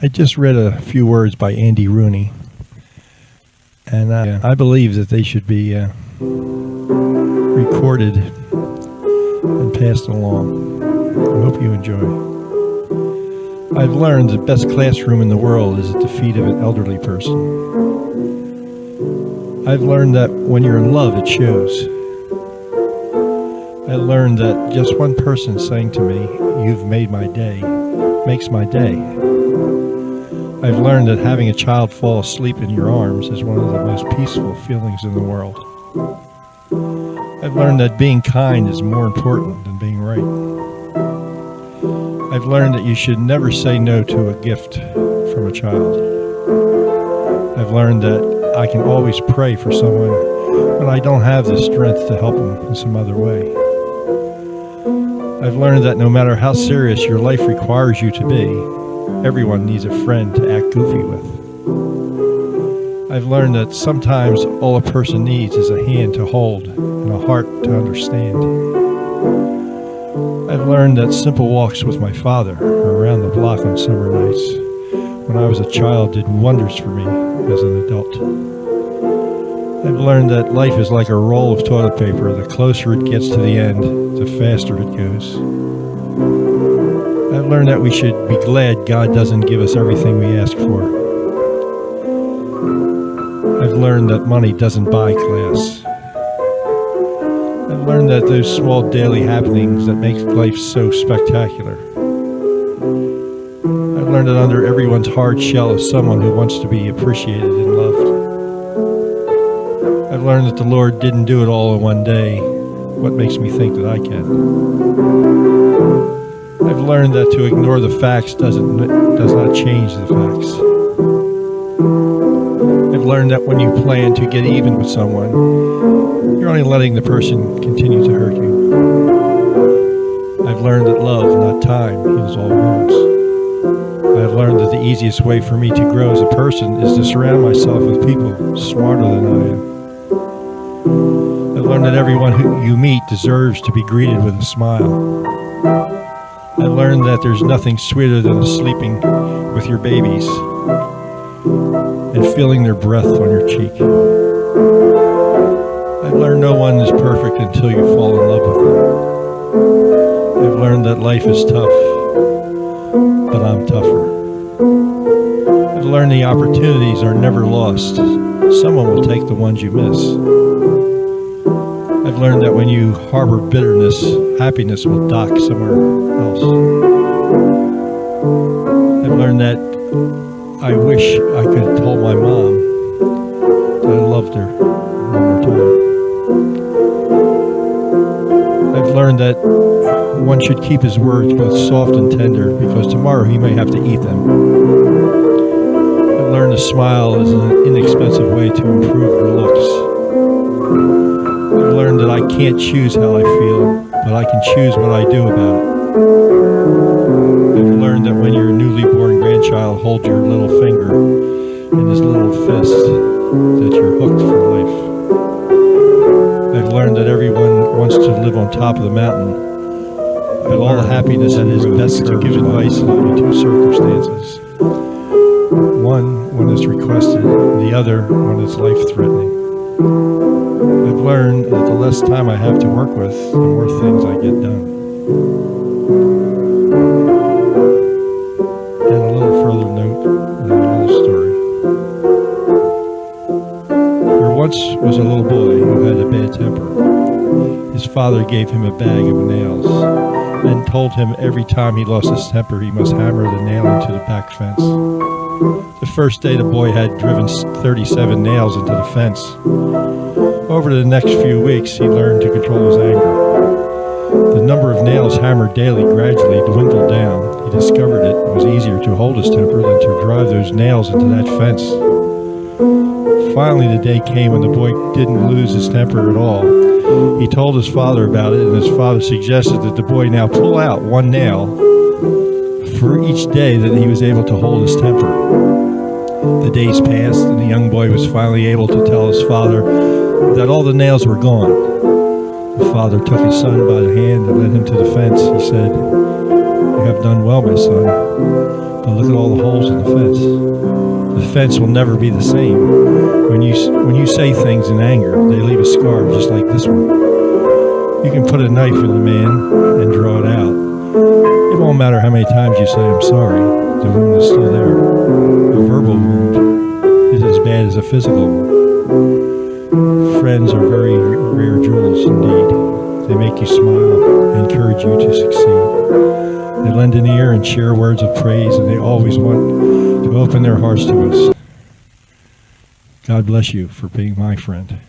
I just read a few words by Andy Rooney, and I believe that they should be recorded and passed along. I hope you enjoy. I've learned the best classroom in the world is at the feet of an elderly person. I've learned that when you're in love, it shows. I learned that just one person saying to me, "You've made my day," makes my day. I've learned that having a child fall asleep in your arms is one of the most peaceful feelings in the world. I've learned that being kind is more important than being right. I've learned that you should never say no to a gift from a child. I've learned that I can always pray for someone when I don't have the strength to help them in some other way. I've learned that no matter how serious your life requires you to be, everyone needs a friend to act goofy with. I've learned that sometimes all a person needs is a hand to hold and a heart to understand. I've learned that simple walks with my father around the block on summer nights when I was a child did wonders for me as an adult. I've learned that life is like a roll of toilet paper. The closer it gets to the end, the faster it goes. I've learned that we should be glad God doesn't give us everything we ask for. I've learned that money doesn't buy class. I've learned that those small daily happenings that make life so spectacular. I've learned that under everyone's hard shell is someone who wants to be appreciated and loved. I've learned that the Lord didn't do it all in one day. What makes me think that I can? I've learned that to ignore the facts does not change the facts. I've learned that when you plan to get even with someone, you're only letting the person continue to hurt you. I've learned that love, not time, heals all wounds. I've learned that the easiest way for me to grow as a person is to surround myself with people smarter than I am. I've learned that everyone who you meet deserves to be greeted with a smile. I learned that there's nothing sweeter than sleeping with your babies and feeling their breath on your cheek. I've learned no one is perfect until you fall in love with them. I've learned that life is tough, but I'm tougher. I've learned the opportunities are never lost. Someone will take the ones you miss. I've learned that when you harbor bitterness, happiness will dock somewhere else. I've learned that I wish I could have told my mom that I loved her one more time. I've learned that one should keep his words both soft and tender because tomorrow he may have to eat them. I've learned a smile is an inexpensive way to improve your looks. I've learned that I can't choose how I feel, but I can choose what I do about it. I've learned that when your newly born grandchild holds your little finger in his little fist, that you're hooked for life. I've learned that everyone wants to live on top of the mountain, but all the happiness that is best to give advice in only two circumstances. One, when it's requested, the other, when it's life-threatening. I've learned that the less time I have to work with, the more things I get done. And a little further note, and a little story. There once was a little boy who had a bad temper. His father gave him a bag of nails and told him every time he lost his temper he must hammer the nail into the back fence. The first day the boy had driven 37 nails into the fence. Over the next few weeks he learned to control his anger. The number of nails hammered daily gradually dwindled down. He discovered it was easier to hold his temper than to drive those nails into that fence. Finally the day came when the boy didn't lose his temper at all. He told his father about it, and his father suggested that the boy now pull out one nail for each day that he was able to hold his temper. The days passed, and the young boy was finally able to tell his father that all the nails were gone. The father took his son by the hand and led him to the fence. He said, "You have done well, my son. But look at all the holes in the fence. The fence will never be the same. When you say things in anger, they leave a scar just like this one. You can put a knife in a man and draw it out. It won't matter how many times you say, I'm sorry. The wound is still there. A verbal wound is as bad as a physical one. Friends are very rare jewels indeed. They make you smile and encourage you to succeed. They lend an ear and share words of praise, and they always want to open their hearts to us. God bless you for being my friend.